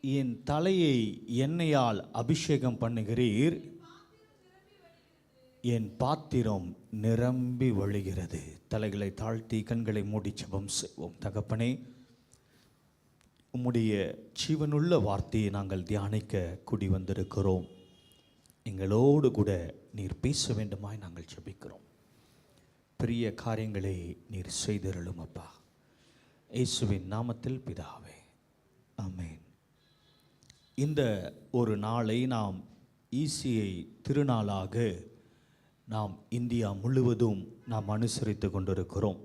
என் தலையை எண்ணெயால் அபிஷேகம் பண்ணுகிறீர், என் பாத்திரம் நிரம்பி வழிகிறது. தலைகளை தாழ்த்தி கண்களை மூடி ஜெபம் செய்வோம். தகப்பனே, உம்முடைய ஜீவனுள்ள வார்த்தையை நாங்கள் தியானிக்க கூடி வந்திருக்கிறோம். எங்களோடு கூட நீர் பேச வேண்டுமாய் நாங்கள் ஜெபிக்கிறோம். பெரிய காரியங்களை நீர் செய்திருளும் அப்பா. இயேசுவின் நாமத்தில் பிதாவே, ஆமென். இந்த ஒரு நாளை நாம் ஈசியை திருநாளாக நாம் இந்தியா முழுவதும் நாம் அனுசரித்து கொண்டிருக்கிறோம்.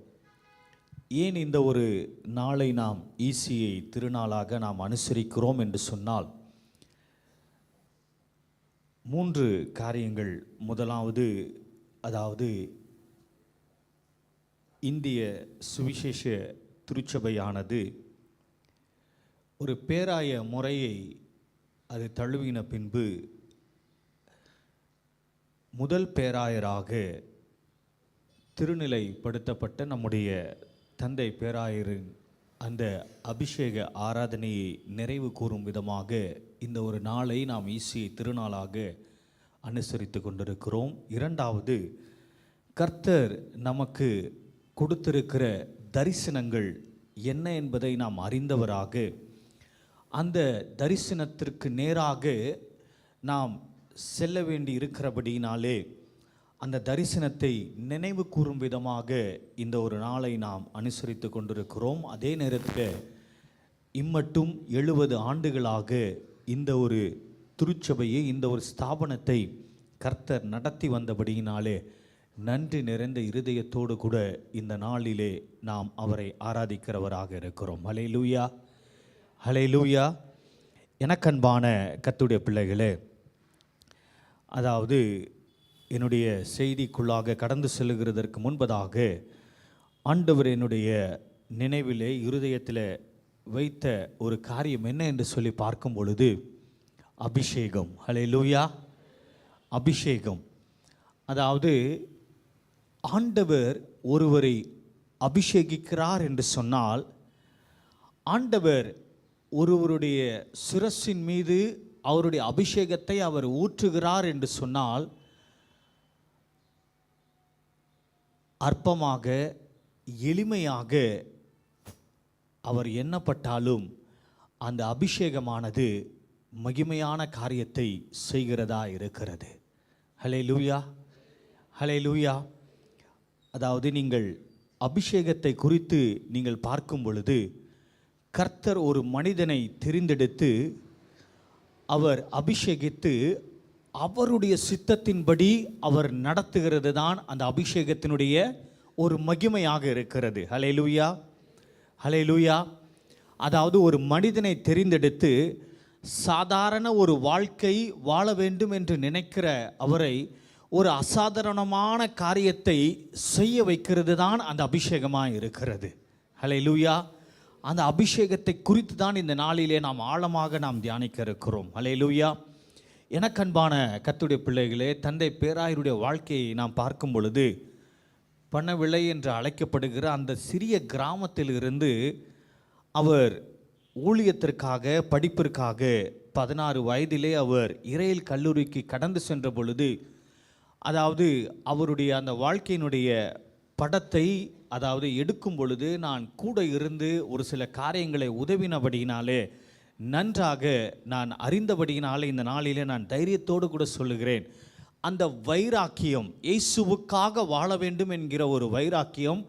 ஏன் இந்த ஒரு நாளை நாம் ஈசியை திருநாளாக நாம் அனுசரிக்கிறோம் என்று சொன்னால், 3 காரியங்கள். முதலாவது, அதாவது இந்திய சுவிசேஷ திருச்சபையானது ஒரு பேராய முறையை அது தழுவின பின்பு முதல் பேராயராக திருநிலைப்படுத்தப்பட்ட நம்முடைய தந்தை பேராயரின் அந்த அபிஷேக ஆராதனையை நிறைவு கூறும் விதமாக இந்த ஒரு நாளை நாம் ஈசியை திருநாளாக அனுசரித்து கொண்டிருக்கிறோம். இரண்டாவது, கர்த்தர் நமக்கு கொடுத்திருக்கிற தரிசனங்கள் என்ன என்பதை நாம் அறிந்தவராக அந்த தரிசனத்திற்கு நேராக நாம் செல்ல வேண்டி இருக்கிறபடியினாலே அந்த தரிசனத்தை நினைவு கூறும் விதமாக இந்த ஒரு நாளை நாம் அனுசரித்து கொண்டிருக்கிறோம். அதே நேரத்தில் இம்மட்டும் 70 ஆண்டுகளாக இந்த ஒரு திருச்சபையை, இந்த ஒரு ஸ்தாபனத்தை கர்த்தர் நடத்தி வந்தபடியினாலே நன்றி நிறைந்த இருதயத்தோடு கூட இந்த நாளிலே நாம் அவரை ஆராதிக்கிறவராக இருக்கிறோம். ஹல்லேலூயா, ஹல்லேலூயா. எனக்கன்பான கர்த்தருடைய பிள்ளைகளே, அதாவது என்னுடைய செய்திக்குள்ளாக கடந்து செல்லுகிறதற்கு முன்பதாக ஆண்டவர் என்னுடைய நினைவிலே, இருதயத்தில் வைத்த ஒரு காரியம் என்ன என்று சொல்லி பார்க்கும் பொழுது, அபிஷேகம். ஹல்லேலூயா, அபிஷேகம். அதாவது ஆண்டவர் ஒருவரை அபிஷேகிக்கிறார் என்று சொன்னால், ஆண்டவர் ஒருவருடைய சிரசின் மீது அவருடைய அபிஷேகத்தை அவர் ஊற்றுகிறார் என்று சொன்னால், அற்பமாக எளிமையாக அவர் எண்ணப்பட்டாலும் அந்த அபிஷேகமானது மகிமையான காரியத்தை செய்கிறதா இருக்கிறது. ஹல்லேலூயா, ஹல்லேலூயா. அதாவது நீங்கள் அபிஷேகத்தை குறித்து நீங்கள் பார்க்கும் பொழுது, கர்த்தர் ஒரு மனிதனை தெரிந்தெடுத்து அவர் அபிஷேகித்து அவருடைய சித்தத்தின்படி அவர் நடத்துகிறது தான் அந்த அபிஷேகத்தினுடைய ஒரு மகிமையாக இருக்கிறது. ஹல்லேலூயா, ஹல்லேலூயா. அதாவது ஒரு மனிதனை தெரிந்தெடுத்து சாதாரண ஒரு வாழ்க்கை வாழ வேண்டும் என்று நினைக்கிற அவரை ஒரு அசாதாரணமான காரியத்தை செய்ய வைக்கிறது தான் அந்த அபிஷேகமாக இருக்கிறது. ஹல்லேலூயா. அந்த அபிஷேகத்தை குறித்து தான் இந்த நாளிலே நாம் ஆழமாக நாம் தியானிக்க இருக்கிறோம். ஹல்லேலூயா. எனக்கன்பான கர்த்தருடைய பிள்ளைகளே, தந்தை பேராயருடைய வாழ்க்கையை நாம் பார்க்கும் பொழுது, பணவிளை என்று அழைக்கப்படுகிற அந்த சிறிய கிராமத்தில் இருந்து அவர் ஊழியத்திற்காக, படிப்பிற்காக 16 வயதிலே அவர் இறையியல் கல்லூரிக்கு கடந்து சென்ற பொழுது, அதாவது அவருடைய அந்த வாழ்க்கையினுடைய படத்தை அதாவது எடுக்கும் பொழுது நான் கூட இருந்து ஒரு சில காரியங்களை உதவினபடியினாலே, நன்றாக நான் அறிந்தபடியினாலே இந்த நாளிலே நான் தைரியத்தோடு கூட சொல்லுகிறேன், அந்த வைராக்கியம், இயேசுவுக்காக வாழ வேண்டும் என்கிற ஒரு வைராக்கியம்,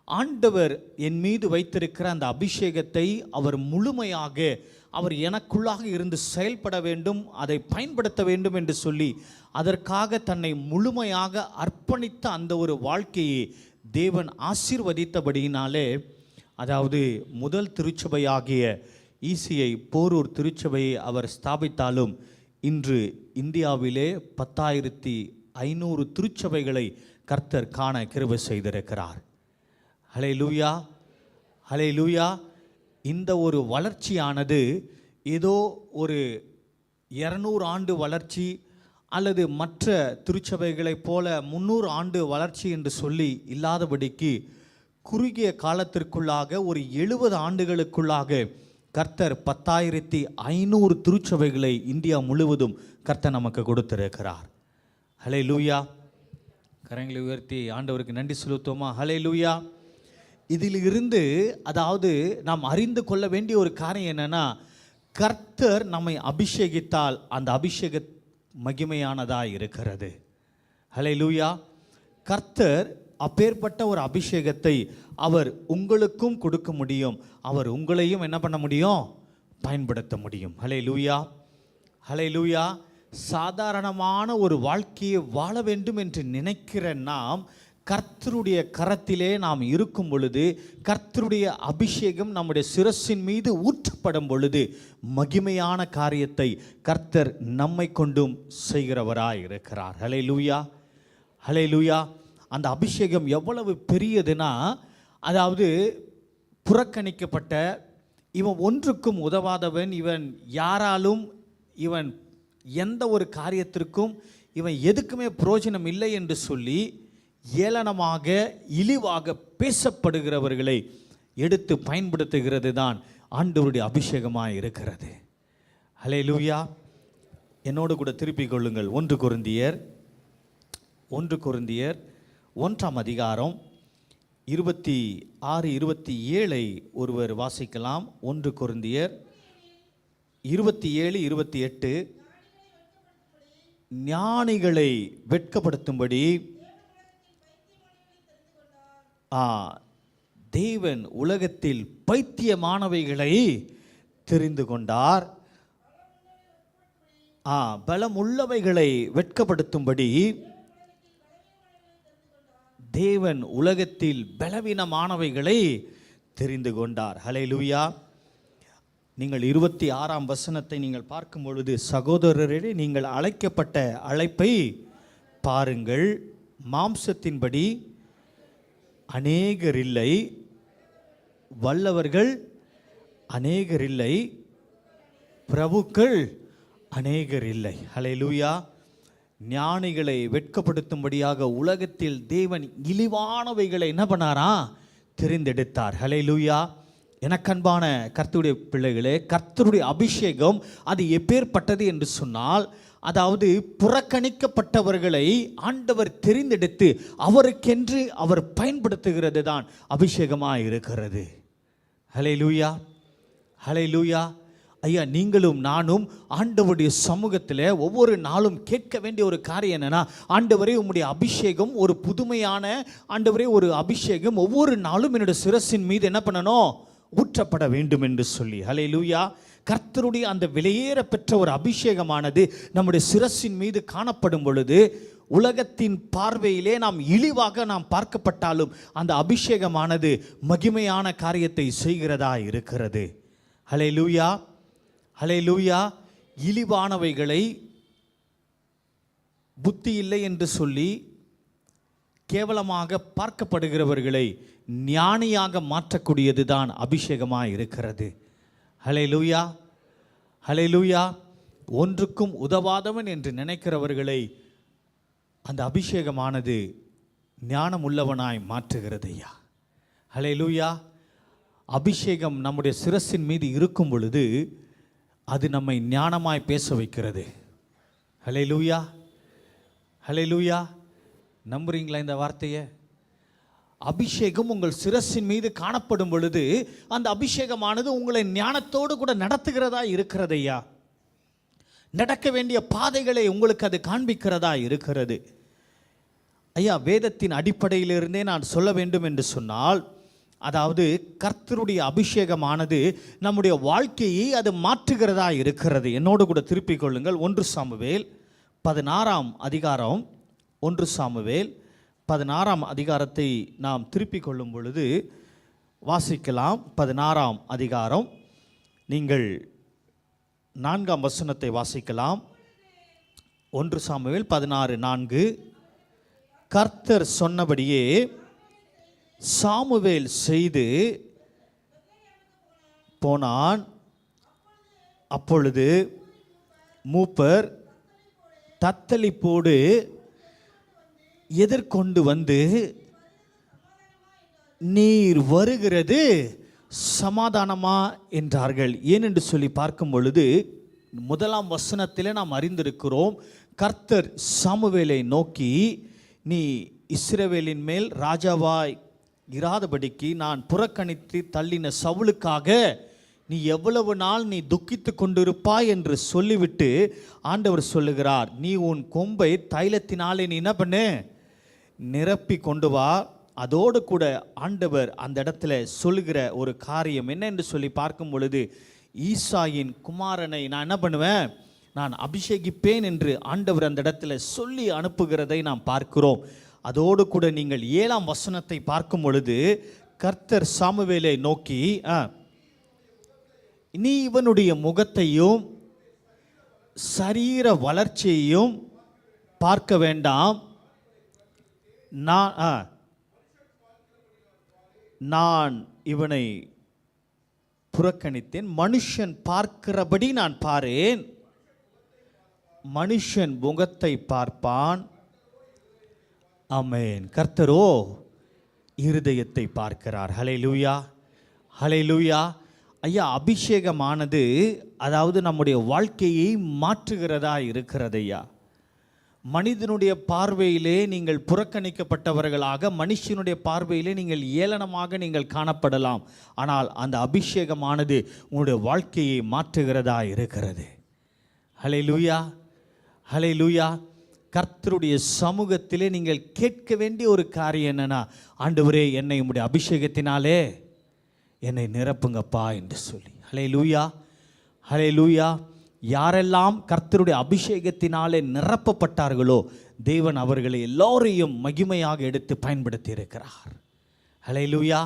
ஆண்டவர் என் மீது வைத்திருக்கிற அந்த அபிஷேகத்தை அவர் முழுமையாக அவர் எனக்குள்ளாக இருந்து செயல்பட வேண்டும், அதை பயன்படுத்த வேண்டும் என்று சொல்லி அதற்காக தன்னை முழுமையாக அர்ப்பணித்த அந்த ஒரு வாழ்க்கையை தேவன் ஆசீர்வதித்தபடியினாலே, அதாவது முதல் திருச்சபையாகிய ஈசியை போரூர் திருச்சபையை அவர் ஸ்தாபித்தாலும் இன்று இந்தியாவிலே 10,500 திருச்சபைகளை கர்த்தர் காண கிருபை செய்திருக்கிறார். ஹல்லேலூயா, ஹல்லேலூயா. இந்த ஒரு வளர்ச்சியானது ஏதோ ஒரு 200 ஆண்டு வளர்ச்சி அல்லது மற்ற திருச்சபைகளைப் போல 300 ஆண்டு வளர்ச்சி என்று சொல்லி இல்லாதபடிக்கு குறுகிய காலத்திற்குள்ளாக ஒரு 70 ஆண்டுகளுக்குள்ளாக கர்த்தர் 10,500 திருச்சபைகளை இந்தியா முழுவதும் கர்த்தர் நமக்கு கொடுத்திருக்கிறார். ஹல்லேலூயா. கரங்களை உயர்த்தி ஆண்டவருக்கு நன்றி செலுத்துவோமா? ஹல்லேலூயா. இதில் இருந்து அதாவது நாம் அறிந்து கொள்ள வேண்டிய ஒரு காரியம் என்னன்னா, கர்த்தர் நம்மை அபிஷேகித்தால் அந்த அபிஷேக மகிமையானதாக இருக்கிறது. ஹல்லேலூயா. கர்த்தர் அப்பேற்பட்ட ஒரு அபிஷேகத்தை அவர் உங்களுக்கும் கொடுக்க முடியும். அவர் உங்களையும் என்ன பண்ண முடியும்? பயன்படுத்த முடியும். ஹல்லேலூயா. ஹல்லேலூயா. சாதாரணமான ஒரு வாழ்க்கையை வாழ வேண்டும் என்று நினைக்கிற நாம் கர்த்தருடைய கரத்திலே நாம் இருக்கும் பொழுது, கர்த்தருடைய அபிஷேகம் நம்முடைய சிரசின் மீது ஊற்றப்படும் பொழுது மகிமையான காரியத்தை கர்த்தர் நம்மை கொண்டும் செய்கிறவராய் இருக்கிறார். ஹல்லேலூயா. ஹல்லேலூயா. அந்த அபிஷேகம் எவ்வளவு பெரியதுன்னா, அதாவது புறக்கணிக்கப்பட்ட, இவன் ஒன்றுக்கும் உதவாதவன், இவன் யாராலும், இவன் எந்த ஒரு காரியத்திற்கும் இவன் எதுக்குமே பிரயோஜனம் இல்லை என்று சொல்லி ஏளனமாக இழிவாக பேசப்படுகிறவர்களை எடுத்து பயன்படுத்துகிறது தான் ஆண்டவருடைய அபிஷேகமாக இருக்கிறது. ஹல்லேலூயா. என்னோடு கூட திருப்பிக் கொள்ளுங்கள். 1 கொரிந்தியர் 1ஆம் அதிகாரம் 26, 27 ஒருவர் வாசிக்கலாம். 1 கொரிந்தியர் 27, 28. ஞானிகளை வெட்கப்படுத்தும்படி தேவன் உலகத்தில் பைத்தியமானவைகளை தெரிந்து கொண்டார். பலம் உள்ளவைகளை வெட்கப்படுத்தும்படி தேவன் உலகத்தில் பலவீனமானவைகளை தெரிந்து கொண்டார். ஹல்லேலூயா. நீங்கள் 26ஆம் வசனத்தை நீங்கள் பார்க்கும் பொழுது, சகோதரரே நீங்கள் அழைக்கப்பட்ட அழைப்பை பாருங்கள். மாம்சத்தின்படி அநேகர் இல்லை, வல்லவர்கள் அநேகர் இல்லை, பிரபுக்கள் அநேகர் இல்லை. ஹல்லேலூயா. ஞானிகளை வெட்கப்படுத்தும்படியாக உலகத்தில் தேவன் இழிவானவைகளை என்ன பண்ணாரா? தெரிந்தெடுத்தார். ஹல்லேலூயா. எனக்கன்பான கர்த்தருடைய பிள்ளைகளே, கர்த்தருடைய அபிஷேகம் அது எப்பேற்பட்டது என்று சொன்னால், அதாவது புறக்கணிக்கப்பட்டவர்களை ஆண்டவர் தெரிந்தெடுத்து அவருக்கென்று அவர் பயன்படுத்துகிறது தான் அபிஷேகமாக இருக்கிறது. ஹல்லேலூயா. ஹல்லேலூயா. ஐயா, நீங்களும் நானும் ஆண்டவருடைய சமூகத்தில் ஒவ்வொரு நாளும் கேட்க வேண்டிய ஒரு காரியம் என்னன்னா, ஆண்டவரே உம்முடைய அபிஷேகம் ஒரு புதுமையான, ஆண்டவரே ஒரு அபிஷேகம் ஒவ்வொரு நாளும் என்னுடைய சிரசின் மீது என்ன பண்ணணும்? ஊற்றப்பட வேண்டும் என்று சொல்லி. ஹல்லேலூயா. கர்த்தருடைய அந்த விலையேற பெற்ற ஒரு அபிஷேகமானது நம்முடைய சிரசின் மீது காணப்படும் பொழுது, உலகத்தின் பார்வையிலே நாம் இழிவாக நாம் பார்க்கப்பட்டாலும் அந்த அபிஷேகமானது மகிமையான காரியத்தை செய்கிறதா இருக்கிறது. ஹல்லேலூயா. ஹல்லேலூயா. இழிவானவைகளை, புத்தி இல்லை என்று சொல்லி கேவலமாக பார்க்கப்படுகிறவர்களை ஞானியாக மாற்றக்கூடியது தான் அபிஷேகமாக இருக்கிறது. ஹல்லேலூயா. ஹல்லேலூயா. ஒன்றுக்கும் உதவாதவன் என்று நினைக்கிறவர்களை அந்த அபிஷேகமானது ஞானம் உள்ளவனாய் மாற்றுகிறது. ஐயா, ஹல்லேலூயா. அபிஷேகம் நம்முடைய சிரசின் மீது இருக்கும் பொழுது அது நம்மை ஞானமாய் பேச வைக்கிறது. ஹல்லேலூயா. ஹல்லேலூயா. நம்புறீங்களா இந்த வார்த்தையை? அபிஷேகம் உங்கள் சிரசின் மீது காணப்படும் பொழுது அந்த அபிஷேகமானது உங்களை ஞானத்தோடு கூட நடத்துகிறதா இருக்கிறது. ஐயா, நடக்க வேண்டிய பாதைகளை உங்களுக்கு அது காண்பிக்கிறதா இருக்கிறது. ஐயா, வேதத்தின் அடிப்படையிலிருந்தே நான் சொல்ல வேண்டும் என்று சொன்னால், அதாவது கர்த்தருடைய அபிஷேகமானது நம்முடைய வாழ்க்கையை அது மாற்றுகிறதா இருக்கிறது. என்னோடு கூட திருப்பிக் கொள்ளுங்கள். 1 சாமுவேல் 16ஆம் அதிகாரம், 1 சாமுவேல் 16ஆம் அதிகாரத்தை நாம் திருப்பிக் கொள்ளும் பொழுது வாசிக்கலாம். 16ஆம் அதிகாரம் நீங்கள் 4ஆம் வசனத்தை வாசிக்கலாம். 1 சாமுவேல் 16:4. கர்த்தர் சொன்னபடியே சாமுவேல் செய்து போனான். அப்பொழுது மூப்பர் தத்தளிப்போடு எதிர்கொண்டு வந்து, நீர் வருகிறது சமாதானமா என்றார்கள். ஏனென்று சொல்லி பார்க்கும் பொழுது 1ஆம் வசனத்திலே நாம் அறிந்திருக்கிறோம், கர்த்தர் சாமுவேலை நோக்கி, நீ இஸ்ரவேலின் மேல் ராஜாவாய் இராதபடிக்கு நான் புறக்கணித்து தள்ளின சவுலுக்காக நீ எவ்வளவு நாள் நீ துக்கித்து கொண்டிருப்பாய் என்று சொல்லிவிட்டு ஆண்டவர் சொல்லுகிறார், நீ உன் கொம்பை தைலத்தினாலே நீ என்ன பண்ணு, நிரப்பி கொண்டு வா. அதோடு கூட ஆண்டவர் அந்த இடத்துல சொல்லுகிற ஒரு காரியம் என்ன என்று சொல்லி பார்க்கும் பொழுது, ஈசாயின் குமாரனை நான் என்ன பண்ணுவேன், நான் அபிஷேகிப்பேன் என்று ஆண்டவர் அந்த இடத்துல சொல்லி அனுப்புகிறதை நாம் பார்க்கிறோம். அதோடு கூட நீங்கள் 7ஆம் வசனத்தை பார்க்கும் பொழுது, கர்த்தர் சாமுவேலை நோக்கி, நீ இவனுடைய முகத்தையும் சரீர வளர்ச்சியையும் பார்க்க வேண்டாம், நான் இவனை புறக்கணித்தேன், மனுஷன் பார்க்கிறபடி நான் பாரேன், மனுஷன் முகத்தை பார்ப்பான். ஆமென். கர்த்தரோ இருதயத்தை பார்க்கிறார். ஹல்லேலூயா, ஹல்லேலூயா. ஐயா, அபிஷேகமானது அதாவது நம்முடைய வாழ்க்கையை மாற்றுகிறதா இருக்கிறது ஐயா. மனிதனுடைய பார்வையிலே நீங்கள் புறக்கணிக்கப்பட்டவர்களாக, மனுஷனுடைய பார்வையிலே நீங்கள் ஏளனமாக நீங்கள் காணப்படலாம். ஆனால் அந்த அபிஷேகமானது உங்களுடைய வாழ்க்கையை மாற்றுகிறதா இருக்கிறது. ஹல்லேலூயா, ஹல்லேலூயா. கர்த்தருடைய சமூகத்திலே நீங்கள் கேட்க வேண்டிய ஒரு காரியம் என்னன்னா, ஆண்டவரே என்னை உம்முடைய அபிஷேகத்தினாலே என்னை நிரப்புங்கப்பா என்று சொல்லி. ஹல்லேலூயா, ஹல்லேலூயா. யாரெல்லாம் கர்த்தருடைய அபிஷேகத்தினாலே நிரப்பப்பட்டார்களோ தேவன் அவர்களை எல்லோரையும் மகிமையாக எடுத்து பயன்படுத்தி இருக்கிறார். ஹல்லேலூயா.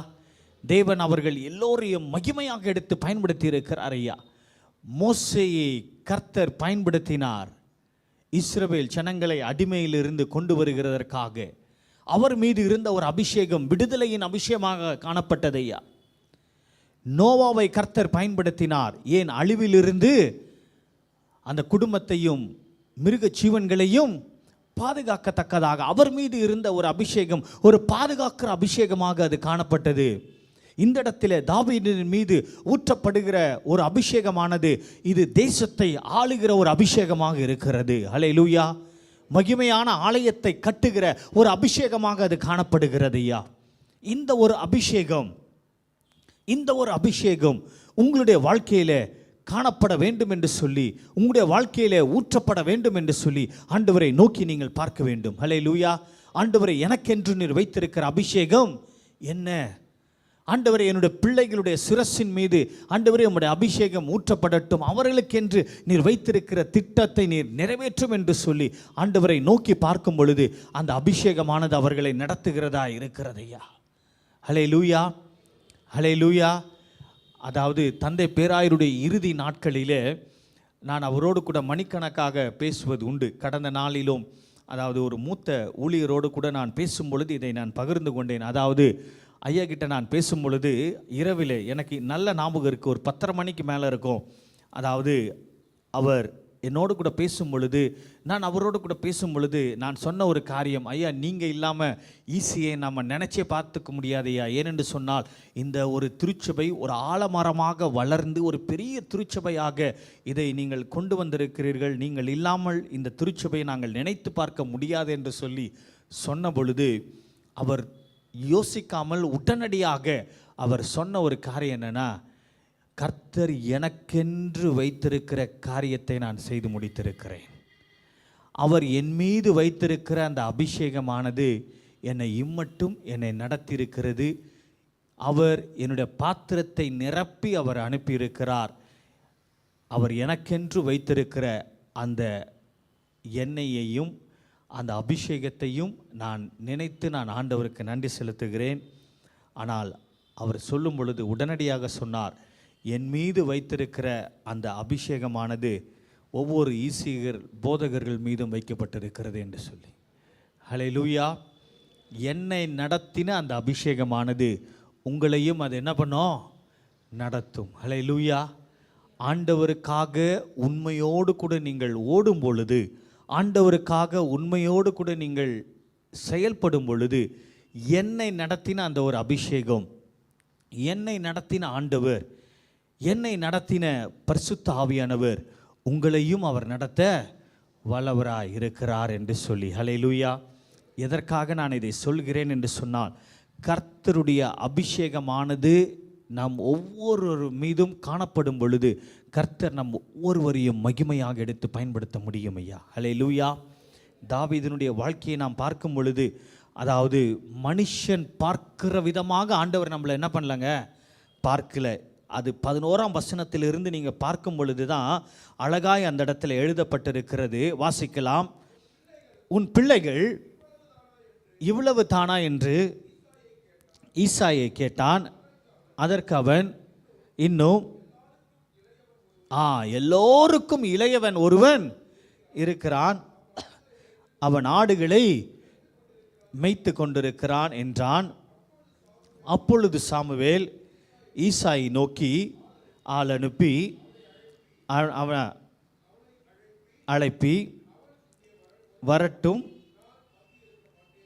தேவன் அவர்கள் எல்லோரையும் மகிமையாக எடுத்து பயன்படுத்தி இருக்கிறார் ஐயா. மோசேயை கர்த்தர் பயன்படுத்தினார், இஸ்ரவேல் ஜனங்களை அடிமையிலிருந்து கொண்டு வருகிறதற்காக. அவர் மீது இருந்த ஒரு அபிஷேகம் விடுதலையின் அபிஷேகமாக காணப்பட்டதையா. நோவாவை கர்த்தர் பயன்படுத்தினார், ஏன், அழிவிலிருந்து அந்த குடும்பத்தையும் மிருக ஜீவன்களையும் பாதுகாக்கத்தக்கதாக. அவர் மீது இருந்த ஒரு அபிஷேகம் ஒரு பாதுகாக்கிற அபிஷேகமாக அது காணப்பட்டது. இந்த இடத்துல தாவீதின் மீது ஊற்றப்படுகிற ஒரு அபிஷேகமானது இது தேசத்தை ஆளுகிற ஒரு அபிஷேகமாக இருக்கிறது. ஹல்லேலூயா. மகிமையான ஆலயத்தை கட்டுகிற ஒரு அபிஷேகமாக அது காணப்படுகிறது ஐயா. இந்த ஒரு அபிஷேகம் உங்களுடைய வாழ்க்கையில காணப்பட வேண்டும் என்று சொல்லி, உங்களுடைய வாழ்க்கையிலே ஊற்றப்பட வேண்டும் என்று சொல்லி ஆண்டவரை நோக்கி நீங்கள் பார்க்க வேண்டும். ஹல்லேலூயா. ஆண்டவரை, எனக்கென்று நீர் வைத்திருக்கிற அபிஷேகம் என்ன? ஆண்டவரே, என்னுடைய பிள்ளைகளுடைய சிரசின் மீது ஆண்டவரே உம்முடைய அபிஷேகம் ஊற்றப்படட்டும், அவர்களுக்கென்று நீர் வைத்திருக்கிற திட்டத்தை நீர் நிறைவேற்றும் என்று சொல்லி ஆண்டவரை நோக்கி பார்க்கும் பொழுது அந்த அபிஷேகமானது அவர்களை நடத்துகிறதா இருக்கிறது ஐயா. ஹல்லேலூயா, ஹல்லேலூயா. அதாவது தந்தை பேராயருடைய இறுதி நாட்களிலே நான் அவரோடு கூட மணிக்கணக்காக பேசுவது உண்டு. கடந்த நாளிலும் அதாவது ஒரு மூத்த ஊழியரோடு கூட நான் பேசும் பொழுது இதை நான் பகிர்ந்து கொண்டேன். அதாவது ஐயா கிட்ட நான் பேசும் பொழுது இரவில் எனக்கு நல்ல ஞாபகம் இருக்குது, ஒரு 10:30 மணிக்கு மேலே இருக்கும். அதாவது அவர் என்னோடு கூட பேசும் பொழுது, நான் அவரோடு கூட பேசும் பொழுது நான் சொன்ன ஒரு காரியம், ஐயா நீங்கள் இல்லாமல் ஈஸியை நம்ம நினச்சே பார்த்துக்க முடியாது ஐயா. ஏனென்று சொன்னால் இந்த ஒரு திருச்சபை ஒரு ஆலமரமாக வளர்ந்து ஒரு பெரிய திருச்சபையாக இதை நீங்கள் கொண்டு வந்திருக்கிறீர்கள். நீங்கள் இல்லாமல் இந்த திருச்சபையை நாங்கள் நினைத்து பார்க்க முடியாது என்று சொல்லி சொன்ன பொழுது அவர் யோசிக்காமல் உடனடியாக அவர் சொன்ன ஒரு காரியம் என்னன்னா, கர்த்தர் எனக்கென்று வைத்திருக்கிற காரியத்தை நான் செய்து முடித்திருக்கிறேன். அவர் என் மீது வைத்திருக்கிற அந்த அபிஷேகமானது என்னை இம்மட்டும் என்னை நடத்தியிருக்கிறது. அவர் என்னுடைய பாத்திரத்தை நிரப்பி அவர் அனுப்பியிருக்கிறார். அவர் எனக்கென்று வைத்திருக்கிற அந்த எண்ணெயையும் அந்த அபிஷேகத்தையும் நான் நினைத்து நான் ஆண்டவருக்கு நன்றி செலுத்துகிறேன். ஆனால் அவர் சொல்லும் பொழுது உடனடியாக சொன்னார், என் மீது வைத்திருக்கிற அந்த அபிஷேகமானது ஒவ்வொரு ஈசியர் போதகர்கள் மீதும் வைக்கப்பட்டிருக்கிறது என்று சொல்லி. ஹல்லேலூயா. என்னை நடத்தின அந்த அபிஷேகமானது உங்களையும் அது என்ன பண்ணும், நடத்தும். ஹல்லேலூயா. ஆண்டவருக்காக உண்மையோடு கூட நீங்கள் ஓடும் பொழுது, ஆண்டவருக்காக உண்மையோடு கூட நீங்கள் செயல்படும் பொழுது என்னை நடத்தின அந்த ஒரு அபிஷேகம் என்னை நடத்தின ஆண்டவர், என்னை நடத்தின பரிசுத்த ஆவியானவர் உங்களையும் அவர் நடத்த வல்லவராய் இருக்கிறார் என்று சொல்லி. ஹல்லேலூயா. எதற்காக நான் இதை சொல்கிறேன் என்று சொன்னால், கர்த்தருடைய அபிஷேகமானது நம் ஒவ்வொரு மீதும் காணப்படும் பொழுது கர்த்தர் நம் ஒவ்வொருவரையும் மகிமையாக எடுத்து பயன்படுத்த முடியும் ஐயா. ஹல்லேலூயா. தாவீதினுடைய வாழ்க்கையை நாம் பார்க்கும் பொழுது, அதாவது மனுஷன் பார்க்கிற விதமாக ஆண்டவர் நம்மளை என்ன பண்ணலங்க, பார்க்கல. அது 11ஆம் வசனத்திலிருந்து நீங்கள் பார்க்கும் பொழுது தான் அழகாய் அந்த இடத்துல எழுதப்பட்டிருக்கிறது. வாசிக்கலாம். உன் பிள்ளைகள் இவ்வளவு தானா என்று ஈசாயை கேட்டான். அதற்கு அவன், இன்னும் எல்லோருக்கும் இளையவன் ஒருவன் இருக்கிறான், அவன் ஆடுகளை மேய்த்து கொண்டிருக்கிறான் என்றான். அப்பொழுது சாமுவேல் ஈசாயை நோக்கி ஆள் அனுப்பி அவனை அழைப்பி, வரட்டும்,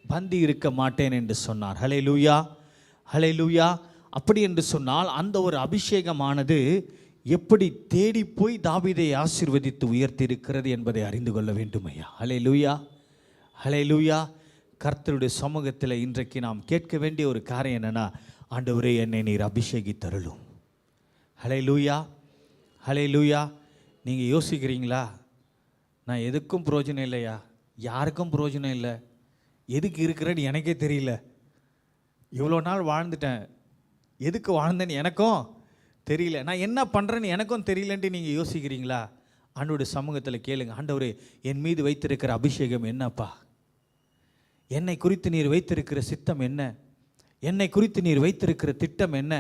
பந்தி இருக்க மாட்டேன் என்று சொன்னார். ஹல்லேலூயா, ஹல்லேலூயா. அப்படி என்று சொன்னால் அந்த ஒரு அபிஷேகமானது எப்படி தேடி போய் தாவீதை ஆசீர்வதித்து உயர்த்தி இருக்கிறது என்பதை அறிந்து கொள்ள வேண்டும் ஐயா. ஹல்லேலூயா, ஹல்லேலூயா. கர்த்தருடைய சமூகத்தில் இன்றைக்கு நாம் கேட்க வேண்டிய ஒரு காரியம் என்னன்னா, ஆண்டவரே என்னை நீர் அபிஷேகித்தருளும். ஹல்லேலூயா, ஹல்லேலூயா. நீங்கள் யோசிக்கிறீங்களா, நான் எதுக்கும் பிரயோஜனம் இல்லையா, யாருக்கும் பிரயோஜனம் இல்லை, எதுக்கு இருக்கிறேன்னு எனக்கே தெரியல, இவ்வளோ நாள் வாழ்ந்துட்டேன், எதுக்கு வாழ்ந்தேன்னு எனக்கும் தெரியல, நான் என்ன பண்ணுறேன்னு எனக்கும் தெரியலன்ட்டு நீங்கள் யோசிக்கிறீங்களா? ஆண்டவருடைய சமூகத்தில் கேளுங்க, ஆண்டவரே என் மீது வைத்திருக்கிற அபிஷேகம் என்னப்பா, என்னை குறித்து நீர் வைத்திருக்கிற சித்தம் என்ன, என்னை குறித்து நீர் வைத்திருக்கிற திட்டம் என்ன,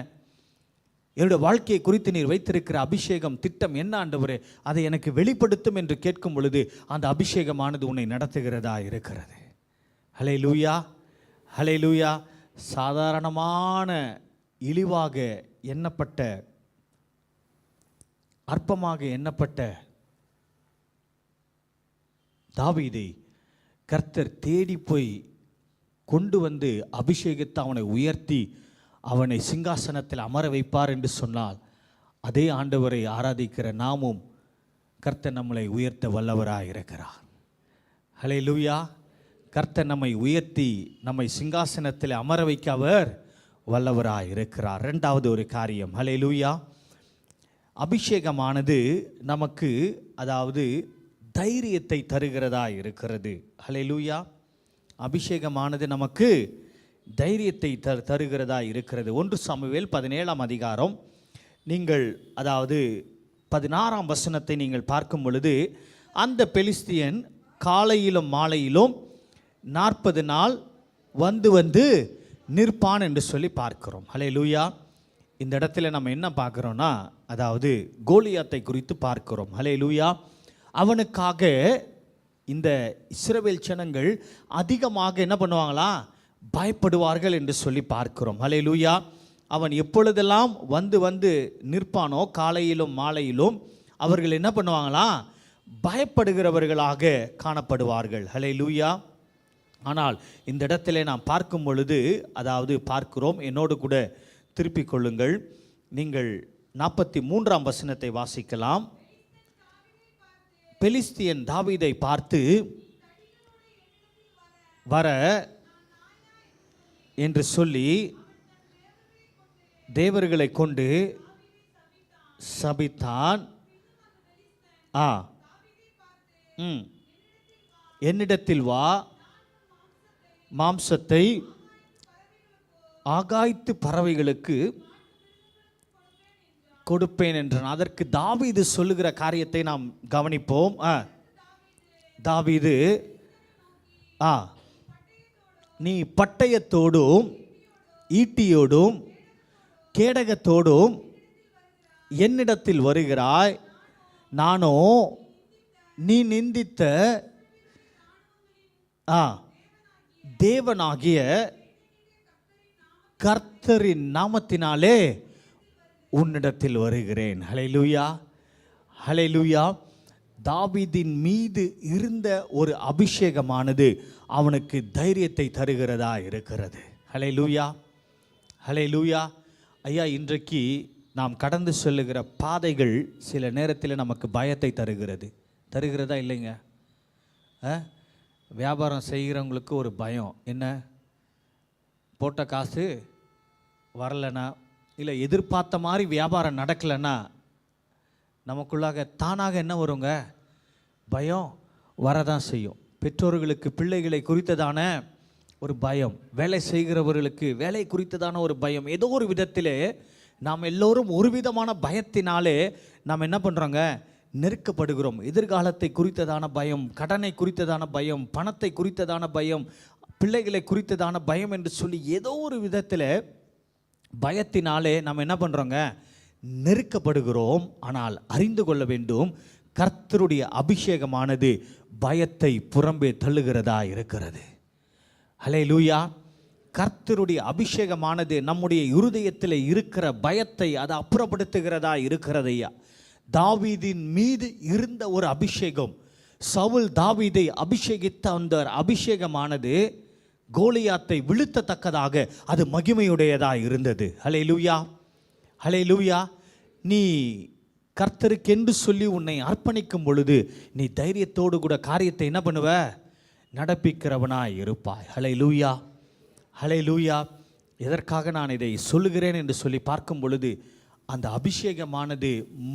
என்னுடைய வாழ்க்கையை குறித்து நீர் வைத்திருக்கிற அபிஷேகம் திட்டம் என்ன ஆண்டவரே, அதை எனக்கு வெளிப்படுத்தும் என்று கேட்கும் பொழுது அந்த அபிஷேகமானது உன்னை நடத்துகிறதா இருக்கிறது. ஹல்லேலூயா, ஹல்லேலூயா. சாதாரணமான இழிவாக எண்ணப்பட்ட, அற்பமாக எண்ணப்பட்ட தாவீதை கர்த்தர் தேடி போய் கொண்டு வந்து அபிஷேகத்தை அவனை உயர்த்தி அவனை சிங்காசனத்தில் அமர வைப்பார் என்று சொன்னால், அதே ஆண்டவரை ஆராதிக்கிற நாமும் கர்த்தர் நம்மளை உயர்த்த வல்லவராக இருக்கிறார். ஹல்லேலூயா. கர்த்தர் நம்மை உயர்த்தி நம்மை சிங்காசனத்தில் அமர வைக்க அவர் வல்லவராக இருக்கிறார். இரண்டாவது ஒரு காரியம், ஹல்லேலூயா, அபிஷேகமானது நமக்கு, அதாவது தைரியத்தை தருகிறதா இருக்கிறது. ஹல்லேலூயா. அபிஷேகமானது நமக்கு தைரியத்தை தருகிறதா இருக்கிறது. 1 சாமுவேல் 17ஆம் அதிகாரம் நீங்கள், அதாவது 16ஆம் வசனத்தை நீங்கள் பார்க்கும் பொழுது, அந்த பெலிஸ்தியன் காலையிலும் மாலையிலும் 40 நாள் வந்து நிற்பான் என்று சொல்லி பார்க்கிறோம். ஹல்லேலூயா. இந்த இடத்துல நம்ம என்ன பார்க்குறோன்னா, அதாவது கோலியாத்தை குறித்து பார்க்கிறோம். ஹல்லேலூயா. அவனுக்காக இந்த இஸ்ரவேல் ஜனங்கள் அதிகமாக என்ன பண்ணுவாங்களா, பயப்படுவார்கள் என்று சொல்லி பார்க்கிறோம். ஹல்லேலூயா. அவன் எப்பொழுதெல்லாம் வந்து நிற்பானோ காலையிலும் மாலையிலும் அவர்கள் என்ன பண்ணுவாங்களா, பயப்படுகிறவர்களாக காணப்படுவார்கள். ஹல்லேலூயா. ஆனால் இந்த இடத்துல நாம் பார்க்கும் பொழுது, அதாவது பார்க்கிறோம், என்னோடு கூட திருப்பிக் கொள்ளுங்கள், நீங்கள் 43ஆம் வசனத்தை வாசிக்கலாம். பெலிஸ்தியன் தாவீதை பார்த்து, வர என்று சொல்லி தேவர்களை கொண்டு சபித்தான். என்னிடத்தில் வா, மாம்சத்தை ஆகாய்த்து பறவைகளுக்கு கொடுப்பேன் என்றான். அதற்கு தாவீது சொல்லுகிற காரியத்தை நாம் கவனிப்போம். தாவீது, நீ பட்டயத்தோடும் ஈட்டியோடும் கேடகத்தோடும் என்னிடத்தில் வருகிறாய், நானோ நீ நிந்தித்த தேவனாகிய கர்த்தரின் நாமத்தினாலே உன்னிடத்தில் வருகிறேன். ஹல்லேலூயா, ஹல்லேலூயா. தாவீதின் மீது இருந்த ஒரு அபிஷேகமானது அவனுக்கு தைரியத்தை தருகிறதா இருக்கிறது. ஹல்லேலூயா, ஹல்லேலூயா. ஐயா, இன்றைக்கு நாம் கடந்து செல்லுகிற பாதைகள் சில நேரத்தில் நமக்கு பயத்தை தருகிறதா இல்லைங்க? வியாபாரம் செய்கிறவங்களுக்கு ஒரு பயம். என்ன? போட்ட காசு வரலைன்னா, இல்லை எதிர்பார்த்த மாதிரி வியாபாரம் நடக்கலைன்னா நமக்குள்ளாக தானாக என்ன வருங்க? பயம் வரதான் செய்யும். பெற்றோர்களுக்கு பிள்ளைகளை குறித்ததான ஒரு பயம், வேலை செய்கிறவர்களுக்கு வேலை குறித்ததான ஒரு பயம், ஏதோ ஒரு விதத்திலே நாம் எல்லோரும் ஒரு விதமான பயத்தினாலே நாம் என்ன பண்ணுறோங்க? நெருக்கப்படுகிறோம். எதிர்காலத்தை குறித்ததான பயம், கடனை குறித்ததான பயம், பணத்தை குறித்ததான பயம், பிள்ளைகளை குறித்ததான பயம் என்று சொல்லி ஏதோ ஒரு விதத்தில் பயத்தினாலே நாம் என்ன பண்ணுறோங்க? நெருக்கப்படுகிறோம். ஆனால் அறிந்து கொள்ள வேண்டும், கர்த்தருடைய அபிஷேகமானது பயத்தை புறம்பே தள்ளுகிறதா இருக்கிறது. ஹல்லேலூயா. கர்த்தருடைய அபிஷேகமானது நம்முடைய இருதயத்தில் இருக்கிற பயத்தை அது அப்புறப்படுத்துகிறதா இருக்கிறதையா. தாவீதின் மீது இருந்த ஒரு அபிஷேகம், சவுல் தாவீதை அபிஷேகித்த அந்த அபிஷேகமானது கோலியாத்தை வீழ்த்தத்தக்கதாக அது மகிமையுடையதா இருந்தது. ஹல்லேலூயா, ஹல்லேலூயா. நீ கர்த்தருக்கென்று சொல்லி உன்னை அர்ப்பணிக்கும் பொழுது நீ தைரியத்தோடு கூட காரியத்தை என்ன பண்ணுவ? நடப்பிக்கிறவனாய் இருப்பாய். ஹல்லேலூயா, ஹல்லேலூயா. எதற்காக நான் இதை சொல்லுகிறேன் என்று சொல்லி பார்க்கும் பொழுது, அந்த அபிஷேகமானது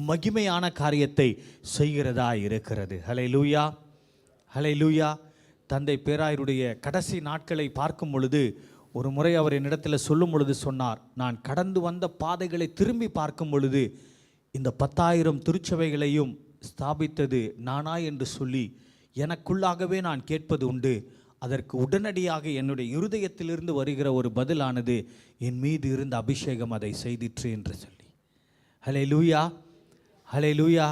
மகிமையான காரியத்தை செய்கிறதா இருக்கிறது. ஹல்லேலூயா, ஹல்லேலூயா. தந்தை பேராயருடைய கடைசி நாட்களை பார்க்கும் பொழுது ஒரு முறை அவர் என்னிடத்தில் சொல்லும் பொழுது சொன்னார், நான் கடந்து வந்த பாதைகளை திரும்பி பார்க்கும் பொழுது இந்த 10,000 திருச்சபைகளையும் ஸ்தாபித்தது நானா என்று சொல்லி எனக்குள்ளாகவே நான் கேட்பது உண்டு. அதற்கு உடனடியாக என்னுடைய இருதயத்திலிருந்து வருகிற ஒரு பதிலானது, என் மீது இருந்த அபிஷேகம் அதை செய்திற்று என்று சொல்லி. ஹல்லேலூயா, ஹல்லேலூயா.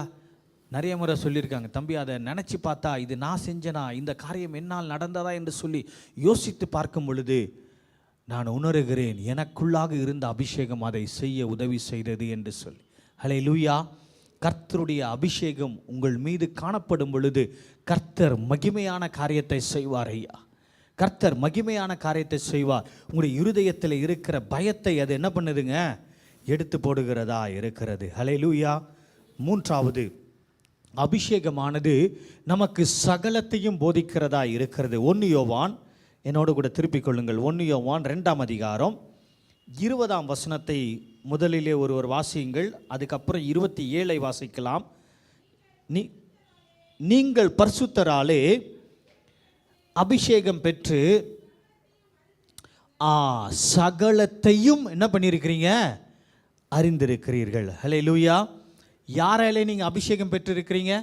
நிறைய முறை சொல்லியிருக்காங்க, தம்பி அதை நினச்சி பார்த்தா இது நான் செஞ்சனா, இந்த காரியம் என்னால் நடந்ததா என்று சொல்லி யோசித்து பார்க்கும் பொழுது நான் உணர்கிறேன், எனக்குள்ளாக இருந்த அபிஷேகம் அதை செய்ய உதவி செய்தது என்று சொல்லி. ஹல்லேலூயா. கர்த்தருடைய அபிஷேகம் உங்கள் மீது காணப்படும் பொழுது கர்த்தர் மகிமையான காரியத்தை செய்வார் ஐயா. கர்த்தர் மகிமையான காரியத்தை செய்வார். உங்களுடைய இருதயத்தில் இருக்கிற பயத்தை அது என்ன பண்ணுதுங்க? எடுத்து போடுகிறதா இருக்கிறது. ஹல்லேலூயா. மூன்றாவது, அபிஷேகமானது நமக்கு சகலத்தையும் போதிக்கிறதா இருக்கிறது. 1 யோவான், என்னோடு கூட திருப்பிக் கொள்ளுங்கள். 1 யோவான் 2ஆம் அதிகாரம் 20ஆம் வசனத்தை முதலிலே ஒருவர் வாசியுங்கள். அதுக்கப்புறம் 27ஐ வாசிக்கலாம். நீங்கள் பரிசுத்தராலே அபிஷேகம் பெற்று சகலத்தையும் என்ன பண்ணியிருக்கிறீங்க? அறிந்திருக்கிறீர்கள். ஹல்லேலூயா. யாராலே நீங்கள் அபிஷேகம் பெற்றிருக்கிறீங்க?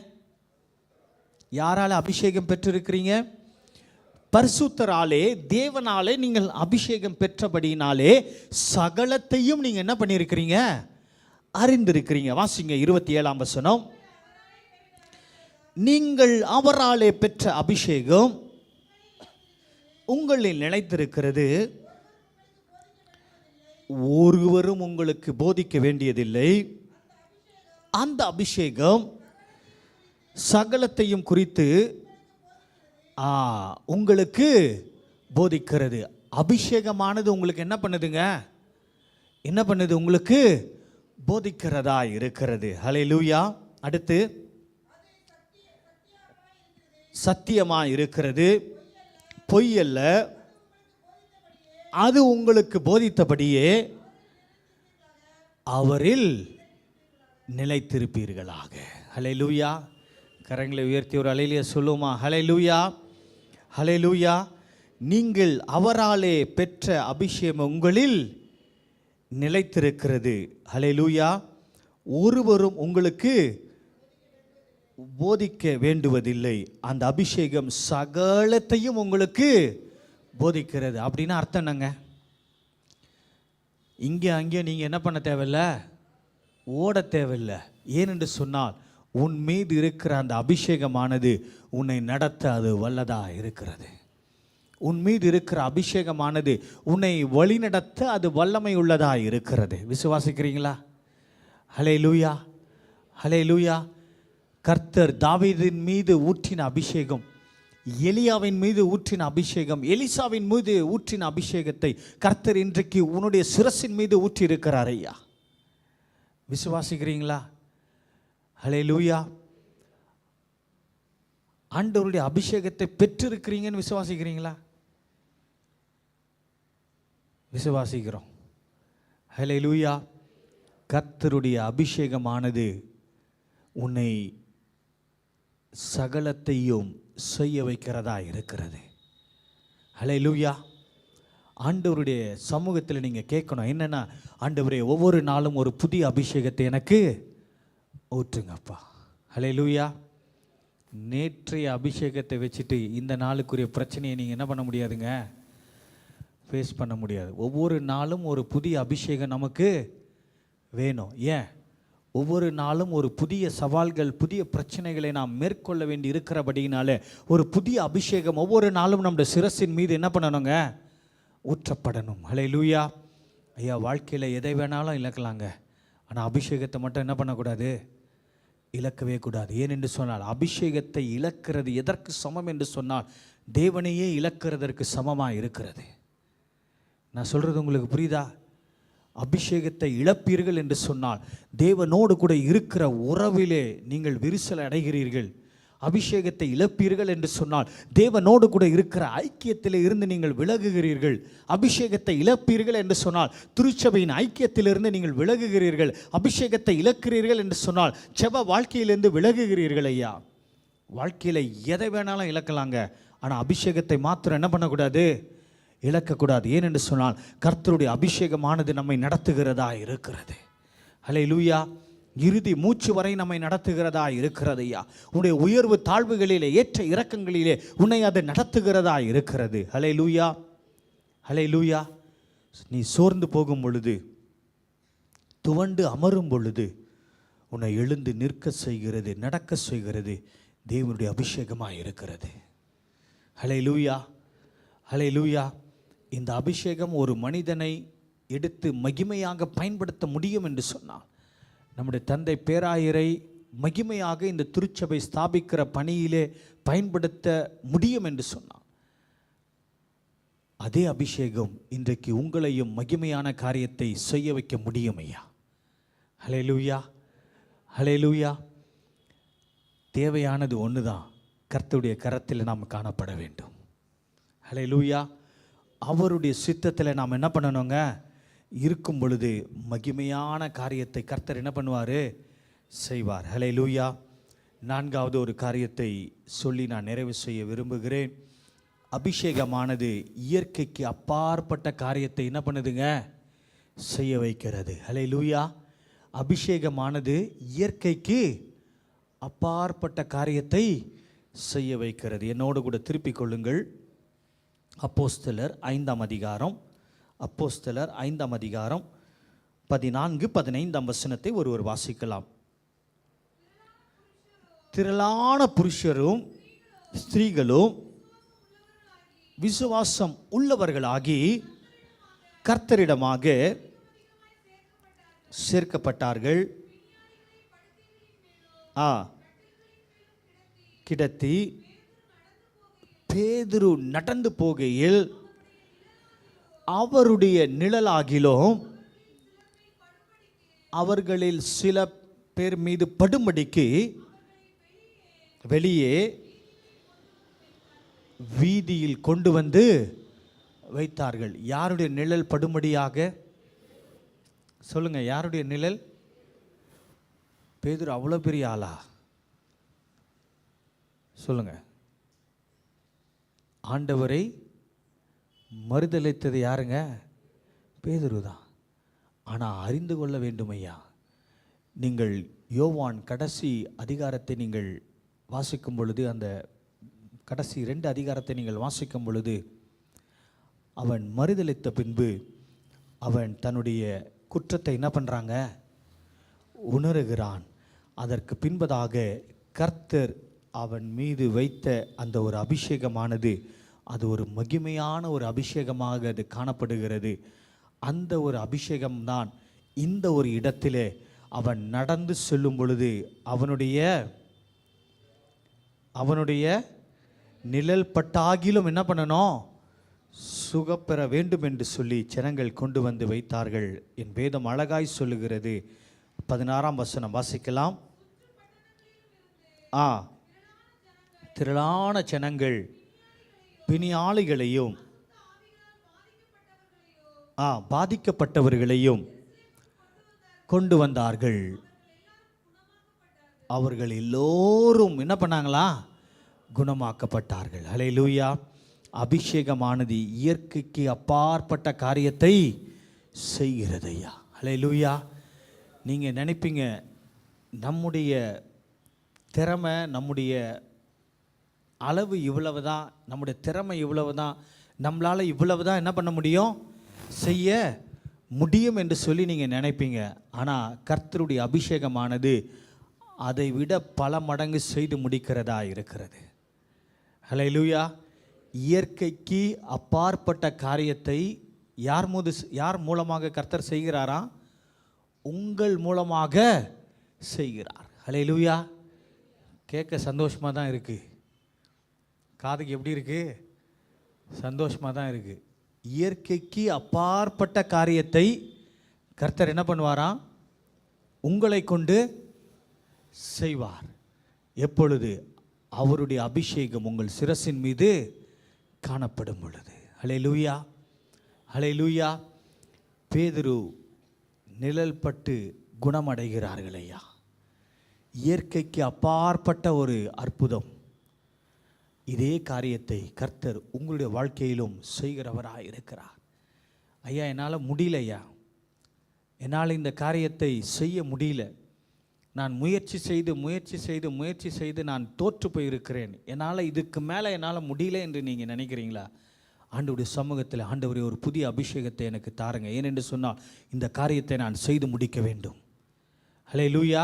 யாரால அபிஷேகம் பெற்றிருக்கிறீங்க? பரிசுத்தராலே, தேவனாலே நீங்கள் அபிஷேகம் பெற்றபடினாலே சகலத்தையும் நீங்கள் என்ன பண்ணியிருக்கிறீங்க? அறிந்திருக்கிறீங்க. வாசிங்க 27ஆம் வசனம். நீங்கள் அவராலே பெற்ற அபிஷேகம் உங்களில் நிலைத்திருக்கிறது, ஒருவரும் உங்களுக்கு போதிக்க வேண்டியதில்லை. அந்த அபிஷேகம் சகலத்தையும் குறித்து உங்களுக்கு போதிக்கிறது. அபிஷேகமானது உங்களுக்கு என்ன பண்ணுதுங்க? என்ன பண்ணுது? உங்களுக்கு போதிக்கிறதா இருக்கிறது. ஹல்லேலூயா. அடுத்து, சத்தியமா இருக்கிறது, பொய் அல்ல. அது உங்களுக்கு போதித்தபடியே அவரில் நிலைத்திருப்பீர்களாக. ஹல்லேலூயா. கரங்களை உயர்த்தி ஒரு அல்லேலூயா சொல்லுமா? ஹல்லேலூயா, ஹல்லேலூயா. நீங்கள் அவராலே பெற்ற அபிஷேகம் உங்களில் நிலைத்திருக்கிறது. ஹல்லேலூயா. ஒருவரும் உங்களுக்கு போதிக்க வேண்டுவதில்லை. அந்த அபிஷேகம் சகலத்தையும் உங்களுக்கு போதிக்கிறது. அப்படின்னா அர்த்தம் என்னங்க? இங்கே அங்கே நீங்கள் என்ன பண்ண தேவையில்லை? ஓட தேவையில்லை. ஏனென்று சொன்னால் உன் மீது இருக்கிற அந்த அபிஷேகமானது உன்னை நடத்த அது வல்லதா இருக்கிறது. உன் மீது இருக்கிற அபிஷேகமானது உன்னை வழிநடத்த அது வல்லமை உள்ளதா இருக்கிறது. விசுவாசிக்கிறீங்களா? ஹல்லேலூயா, ஹல்லேலூயா. கர்த்தர் தாவீதின் மீது ஊற்றின அபிஷேகம் எலியாவின் மீது ஊற்றின அபிஷேகம், எலிசாவின் மீது ஊற்றின அபிஷேகத்தை கர்த்தர் இன்றைக்கு உன்னுடைய சிரசின் மீது ஊற்றி இருக்கிறார் ஐயா. விசுவாசிக்கிறீங்களா? ஹல்லேலூயா. ஆண்டவருடைய அபிஷேகத்தை பெற்றிருக்கிறீங்கன்னு விசுவாசிக்கிறீங்களா? விசுவாசிக்கிறோம். ஹல்லேலூயா. கர்த்தருடைய அபிஷேகமானது உன்னை சகலத்தையும் செய்ய வைக்கிறதா இருக்கிறது. ஹல்லேலூயா. ஆண்டவருடைய சமூகத்தில் நீங்கள் கேட்கணும் என்னென்னா, ஆண்டவரே ஒவ்வொரு நாளும் ஒரு புதிய அபிஷேகத்தை எனக்கு ஊற்றுங்கப்பா. ஹல்லேலூயா. நேற்றைய அபிஷேகத்தை வச்சுட்டு இந்த நாளுக்குரிய பிரச்சனையை நீங்கள் என்ன பண்ண முடியாதுங்க, ஃபேஸ் பண்ண முடியாது. ஒவ்வொரு நாளும் ஒரு புதிய அபிஷேகம் நமக்கு வேணும். ஏன்? ஒவ்வொரு நாளும் ஒரு புதிய சவால்கள், புதிய பிரச்சனைகளை நாம் மேற்கொள்ள வேண்டி இருக்கிறபடினால ஒரு புதிய அபிஷேகம் ஒவ்வொரு நாளும் நம்முடைய சிரசின் மீது என்ன பண்ணணுங்க, ஊற்றப்படணும். ஹல்லேலூயா. ஐயா, வாழ்க்கையில் எதை வேணாலும் இழக்கலாங்க, ஆனால் அபிஷேகத்தை மட்டும் என்ன பண்ணக்கூடாது, இழக்கவே கூடாது. ஏனென்று சொன்னால் அபிஷேகத்தை இழக்கிறது எதற்கு சமம் என்று சொன்னால் தேவனையே இழக்கிறதற்கு சமமாக இருக்கிறது. நான் சொல்கிறது உங்களுக்கு புரியுதா? அபிஷேகத்தை இழப்பீர்கள் என்று சொன்னால் தேவனோடு கூட இருக்கிற உறவிலே நீங்கள் விரிசல் அடைகிறீர்கள். அபிஷேகத்தை இழப்பீர்கள் என்று சொன்னால் தேவனோடு கூட இருக்கிற ஐக்கியத்தில் இருந்து நீங்கள் விலகுகிறீர்கள். அபிஷேகத்தை இழப்பீர்கள் என்று சொன்னால் திருச்சபையின் ஐக்கியத்திலிருந்து நீங்கள் விலகுகிறீர்கள். அபிஷேகத்தை இழக்கிறீர்கள் என்று சொன்னால் செப வாழ்க்கையிலிருந்து விலகுகிறீர்கள். ஐயா, வாழ்க்கையில் எதை வேணாலும் இழக்கலாங்க, ஆனால் அபிஷேகத்தை மாத்திரம் என்ன பண்ணக்கூடாது, இழக்கக்கூடாது. ஏனென்று சொன்னால் கர்த்தருடைய அபிஷேகமானது நம்மை நடத்துகிறதா இருக்கிறது. ஹல்லேலூயா. இறுதி மூச்சு வரை நம்மை நடத்துகிறதா இருக்கிறது. ஐயா, உன்னுடைய உயர்வு தாழ்வுகளிலே, ஏற்ற இறக்கங்களிலே உன்னை அது நடத்துகிறதா இருக்கிறது. ஹல்லேலூயா. ஹல்லேலூயா. நீ சோர்ந்து போகும் பொழுது, துவண்டு அமரும் பொழுது உன்னை எழுந்து நிற்க செய்கிறது, நடக்க செய்கிறது தேவனுடைய அபிஷேகமாக இருக்கிறது. ஹல்லேலூயா. ஹல்லேலூயா. இந்த அபிஷேகம் ஒரு மனிதனை எடுத்து மகிமையாக பயன்படுத்த முடியும் என்று சொன்னார். நம்முடைய தந்தை பேராயரை மகிமையாக இந்த திருச்சபை ஸ்தாபிக்கிற பணியிலே பயன்படுத்த முடியும் என்று சொன்னார். அதே அபிஷேகம் இன்றைக்கு உங்களையும் மகிமையான காரியத்தை செய்ய வைக்க முடியும் ஐயா. ஹல்லேலூயா. ஹல்லேலூயா. தேவையானது ஒன்று தான், கர்த்தருடைய கரத்தில் நாம் காணப்பட வேண்டும். ஹல்லேலூயா. அவருடைய சித்தத்தில் நாம் என்ன பண்ணணுங்க, இருக்கும் பொழுது மகிமையான காரியத்தை கர்த்தர் என்ன பண்ணுவார், செய்வார். ஹல்லேலூயா. நான்காவது ஒரு காரியத்தை சொல்லி நான் நிறைவு செய்ய விரும்புகிறேன். அபிஷேகமானது இயற்கைக்கு அப்பாற்பட்ட காரியத்தை என்ன பண்ணுதுங்க, செய்ய வைக்கிறது. ஹல்லேலூயா. அபிஷேகமானது இயற்கைக்கு அப்பாற்பட்ட காரியத்தை செய்ய வைக்கிறது. என்னோடு கூட திருப்பிக் கொள்ளுங்கள். அப்போஸ்தலர் 5ஆம் அதிகாரம், அப்போஸ்தலர் 5ஆம் அதிகாரம் 14-15 வசனத்தை ஒருவர் வாசிக்கலாம். திரளான புருஷரும் ஸ்திரீகளும் விசுவாசம் உள்ளவர்களாகி கர்த்தரிடமாக சேர்க்கப்பட்டார்கள். கிடத்தி பேதுரு நடந்து போகையில் அவருடைய நிழலாகிலும் அவர்களில் சில பேர் மீது படும்படிக்கு வெளியே வீதியில் கொண்டு வந்து வைத்தார்கள். யாருடைய நிழல் படும்படியாக சொல்லுங்க, யாருடைய நிழல்? பேதுரு அவ்வளோ பெரிய ஆளா? சொல்லுங்க. ஆண்டவரை மறுதலித்தது யாருங்க? பேதுரு தான். ஆனால் அறிந்து கொள்ள வேண்டும் ஐயா, நீங்கள் யோவான் கடைசி அதிகாரத்தை நீங்கள் வாசிக்கும் பொழுது, அந்த கடைசி 2 அதிகாரத்தை நீங்கள் வாசிக்கும் பொழுது, அவன் மறுதலித்த பின்பு அவன் தன்னுடைய குற்றத்தை என்ன பண்ணுறாங்க, உணர்கிறான். அதற்கு பின்பதாக கர்த்தர் அவன் மீது வைத்த அந்த ஒரு அபிஷேகமானது அது ஒரு மகிமையான ஒரு அபிஷேகமாக அது காணப்படுகிறது. அந்த ஒரு அபிஷேகம்தான் இந்த ஒரு இடத்திலே அவன் நடந்து செல்லும் பொழுது அவனுடைய நிழல் பட்டாகிலும் என்ன பண்ணணும், சுகப்பெற வேண்டும் என்று சொல்லி ஜனங்கள் கொண்டு வந்து வைத்தார்கள். என் வேதம் அழகாய் சொல்லுகிறது. 16ஆம் வசனம் வாசிக்கலாம். திரளான ஜனங்கள் பிணியாளிகளையும் பாதிக்கப்பட்டவர்களையும் கொண்டு வந்தார்கள். அவர்கள் எல்லோரும் என்ன பண்ணாங்களா, குணமாக்கப்பட்டார்கள். ஹல்லேலூயா. அபிஷேகமானது இயற்கைக்கு அப்பாற்பட்ட காரியத்தை செய்கிறதையா. ஹல்லேலூயா. நீங்கள் நினைப்பீங்க நம்முடைய திறமை, நம்முடைய அளவு இவ்வளவு தான், நம்முடைய திறமை இவ்வளவு தான், நம்மளால் இவ்வளவு தான் என்ன பண்ண முடியும், செய்ய முடியும் என்று சொல்லி நீங்கள் நினைப்பீங்க. ஆனால் கர்த்தருடைய அபிஷேகமானது அதை விட பல மடங்கு செய்து முடிக்கிறதா இருக்கிறது. ஹல்லேலூயா. இயற்கைக்கு அப்பாற்பட்ட காரியத்தை யார் மூலமாக கர்த்தர் செய்கிறாரா? உங்கள் மூலமாக செய்கிறார். ஹல்லேலூயா. கேட்க சந்தோஷமாக தான் இருக்குது, காதுக்கு எப்படி இருக்குது, சந்தோஷமாக தான் இருக்குது. இயற்கைக்கு அப்பாற்பட்ட காரியத்தை கர்த்தர் என்ன பண்ணுவாராம், உங்களை கொண்டு செய்வார். எப்பொழுது? அவருடைய அபிஷேகம் உங்கள் சிரசின் மீது காணப்படும் பொழுது. ஹல்லேலூயா. ஹல்லேலூயா. பேதுரு நிழல் பட்டு குணமடைகிறார்கள் ஐயா. இயற்கைக்கு அப்பாற்பட்ட ஒரு அற்புதம். இதே காரியத்தை கர்த்தர் உங்களுடைய வாழ்க்கையிலும் செய்கிறவராக இருக்கிறார். ஐயா, என்னால் முடியலையா, என்னால் இந்த காரியத்தை செய்ய முடியல, நான் முயற்சி செய்து நான் தோற்று போயிருக்கிறேன், என்னால் இதுக்கு மேலே என்னால் முடியல என்று நீங்கள் நினைக்கிறீங்களா? ஆண்டவருடைய சமூகத்தில், ஆண்டவரே ஒரு புதிய அபிஷேகத்தை எனக்கு தாருங்க, ஏனென்று சொன்னால் இந்த காரியத்தை நான் செய்து முடிக்க வேண்டும். ஹல்லேலூயா.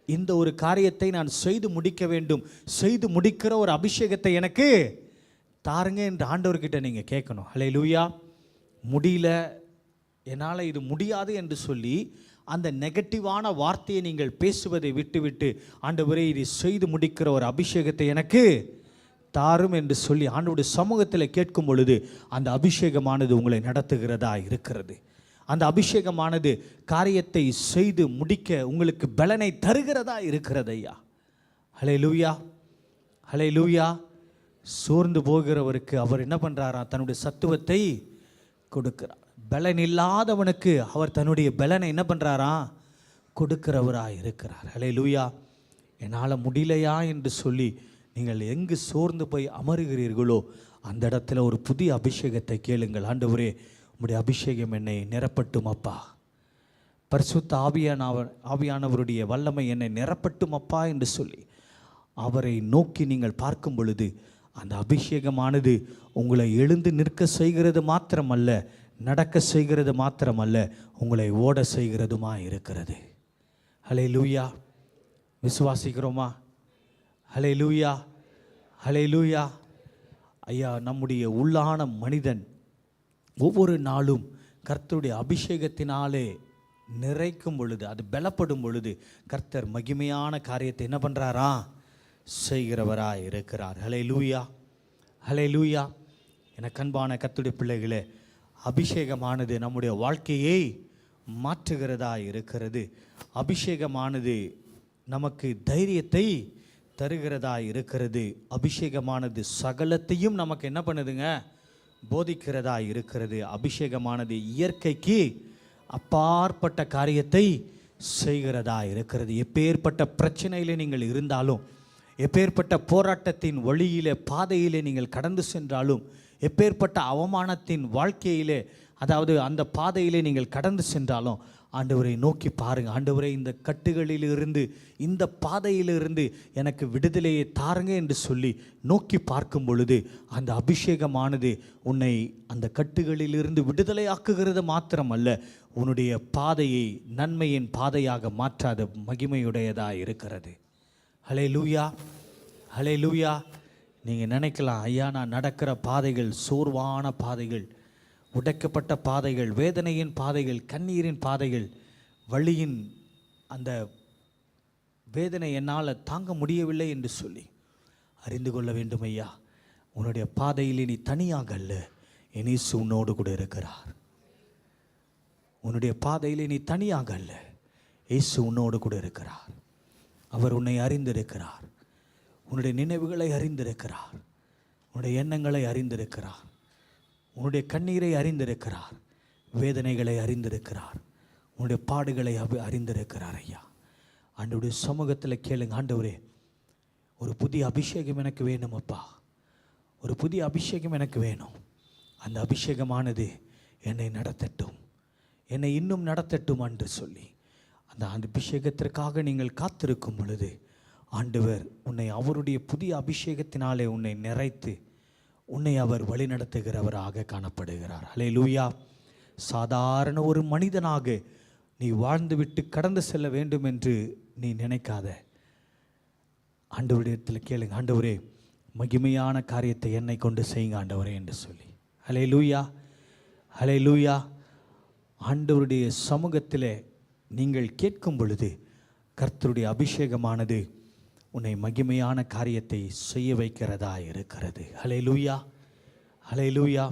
இந்த ஒரு காரியத்தை நான் செய்து முடிக்க வேண்டும், செய்து முடிக்கிற ஒரு அபிஷேகத்தை எனக்கு தாருங்க என்று ஆண்டவர்கிட்ட நீங்கள் கேட்கணும். ஹல்லேலூயா. முடியல, என்னால் இது முடியாது என்று சொல்லி அந்த நெகட்டிவான வார்த்தையை நீங்கள் பேசுவதை விட்டுவிட்டு, ஆண்டவரே இதை செய்து முடிக்கிற ஒரு அபிஷேகத்தை எனக்கு தாரும் என்று சொல்லி ஆண்டவருடைய சமூகத்தில் கேட்கும் பொழுது அந்த அபிஷேகமானது உங்களை நடத்துகிறதா இருக்கிறது. அந்த அபிஷேகமானது காரியத்தை செய்து முடிக்க உங்களுக்கு பலனை தருகிறதா இருக்கிறது ஐயா. ஹல்லேலூயா. ஹல்லேலூயா. சோர்ந்து போகிறவருக்கு அவர் என்ன பண்ணுறாரா, தன்னுடைய சத்துவத்தை கொடுக்கிறார். பலன் இல்லாதவனுக்கு அவர் தன்னுடைய பலனை என்ன பண்ணுறாரா, கொடுக்கிறவராக இருக்கிறார். ஹல்லேலூயா. என்னால் முடியலையா என்று சொல்லி நீங்கள் எங்கு சோர்ந்து போய் அமருகிறீர்களோ அந்த இடத்துல ஒரு புதிய அபிஷேகத்தை கேளுங்கள். ஆண்டவரே, உம்முடைய அபிஷேகம் என்னை நிரப்பட்டும் அப்பா, பரிசுத்த ஆவியானவருடைய வல்லமை என்னை நிரப்பட்டும் அப்பா என்று சொல்லி அவரை நோக்கி நீங்கள் பார்க்கும் பொழுது அந்த அபிஷேகமானது உங்களை எழுந்து நிற்க செய்கிறது மாத்திரமல்ல, நடக்க செய்கிறது மாத்திரமல்ல, உங்களை ஓட செய்கிறதுமா இருக்கிறது. ஹல்லேலூயா. விசுவாசிக்கிறோமா? ஹல்லேலூயா. ஹல்லேலூயா. ஐயா, நம்முடைய உள்ளான மனிதன் ஒவ்வொரு நாளும் கர்த்தருடைய அபிஷேகத்தினாலே நிறைக்கும் பொழுது, அது பலப்படும் பொழுது கர்த்தர் மகிமையான காரியத்தை என்ன பண்ணுறாரா, செய்கிறவராக இருக்கிறார். ஹல்லேலூயா. ஹல்லேலூயா. எனக்கு அன்பான கர்த்தருடைய பிள்ளைகளே, அபிஷேகமானது நம்முடைய வாழ்க்கையை மாற்றுகிறதா இருக்கிறது. அபிஷேகமானது நமக்கு தைரியத்தை தருகிறதா இருக்கிறது. அபிஷேகமானது சகலத்தையும் நமக்கு என்ன பண்ணுதுங்க, போதிக்கிறதா இருக்கிறது. அபிஷேகமானது இயற்கைக்கு அப்பாற்பட்ட காரியத்தை செய்கிறதா இருக்கிறது. எப்பேற்பட்ட பிரச்சனையிலே நீங்கள் இருந்தாலும், எப்பேற்பட்ட போராட்டத்தின் வழியிலே பாதையிலே நீங்கள் கடந்து சென்றாலும், எப்பேற்பட்ட அவமானத்தின் வாழ்க்கையிலே, அதாவது அந்த பாதையிலே நீங்கள் கடந்து சென்றாலும், ஆண்டவரை நோக்கி பாருங்கள். ஆண்டவரை, இந்த கட்டுகளிலிருந்து, இந்த பாதையிலிருந்து எனக்கு விடுதலையை தாருங்க என்று சொல்லி நோக்கி பார்க்கும் பொழுது அந்த அபிஷேகமானது உன்னை அந்த கட்டுகளிலிருந்து விடுதலையாக்குகிறது மாத்திரமல்ல, உன்னுடைய பாதையை நன்மையின் பாதையாக மாற்றாத மகிமையுடையதாக இருக்கிறது. ஹல்லேலூயா. ஹல்லேலூயா. நீங்கள் நினைக்கலாம், ஐயா நான் நடக்கிற பாதைகள் சோர்வான பாதைகள், உடைக்கப்பட்ட பாதைகள், வேதனையின் பாதைகள், கண்ணீரின் பாதைகள், வழியின் அந்த வேதனை என்னால் தாங்க முடியவில்லை என்று சொல்லி அறிந்து கொள்ள வேண்டும் ஐயா. உன்னுடைய பாதையில் நீ தனியாக அல்ல, என் இயேசு உன்னோடு கூட இருக்கிறார். உன்னுடைய பாதையில் நீ தனியாக அல்ல, இயேசு உன்னோடு கூட இருக்கிறார். அவர் உன்னை அறிந்திருக்கிறார். உன்னுடைய நினைவுகளை அறிந்திருக்கிறார். உன்னுடைய எண்ணங்களை அறிந்திருக்கிறார். உன்னுடைய கண்ணீரை அறிந்திருக்கிறார். வேதனைகளை அறிந்திருக்கிறார். உன்னுடைய பாடுகளை அறிந்திருக்கிறார். ஐயா, ஆண்டவருடைய சமூகத்தில் கேளுங்க. ஆண்டவரே, ஒரு புதிய அபிஷேகம் எனக்கு வேணும் அப்பா. ஒரு புதிய அபிஷேகம் எனக்கு வேணும். அந்த அபிஷேகமானது என்னை நடத்தட்டும், என்னை இன்னும் நடத்தட்டும் என்று சொல்லி அந்த அபிஷேகத்திற்காக நீங்கள் காத்திருக்கும் பொழுது ஆண்டவர் உன்னை அவருடைய புதிய அபிஷேகத்தினாலே உன்னை நிறைத்து உன்னை அவர் வழிநடத்துகிறவராக காணப்படுகிறார். அல்லேலூயா. சாதாரண ஒரு மனிதனாக நீ வாழ்ந்துவிட்டு கடந்து செல்ல வேண்டும் என்று நீ நினைக்காத. ஆண்டவரிடத்தில் கேளுங்க, ஆண்டவரே மகிமையான காரியத்தை என்னை கொண்டு செய்யுங்க ஆண்டவரே என்று சொல்லி. அல்லேலூயா, அல்லேலூயா. ஆண்டவருடைய சமூகத்தில் நீங்கள் கேட்கும் பொழுது கர்த்தருடைய அபிஷேகமானது உன்னை மகிமையான காரியத்தை செய்ய வைக்கிறதா இருக்கிறது. அல்லேலூயா, அல்லேலூயா.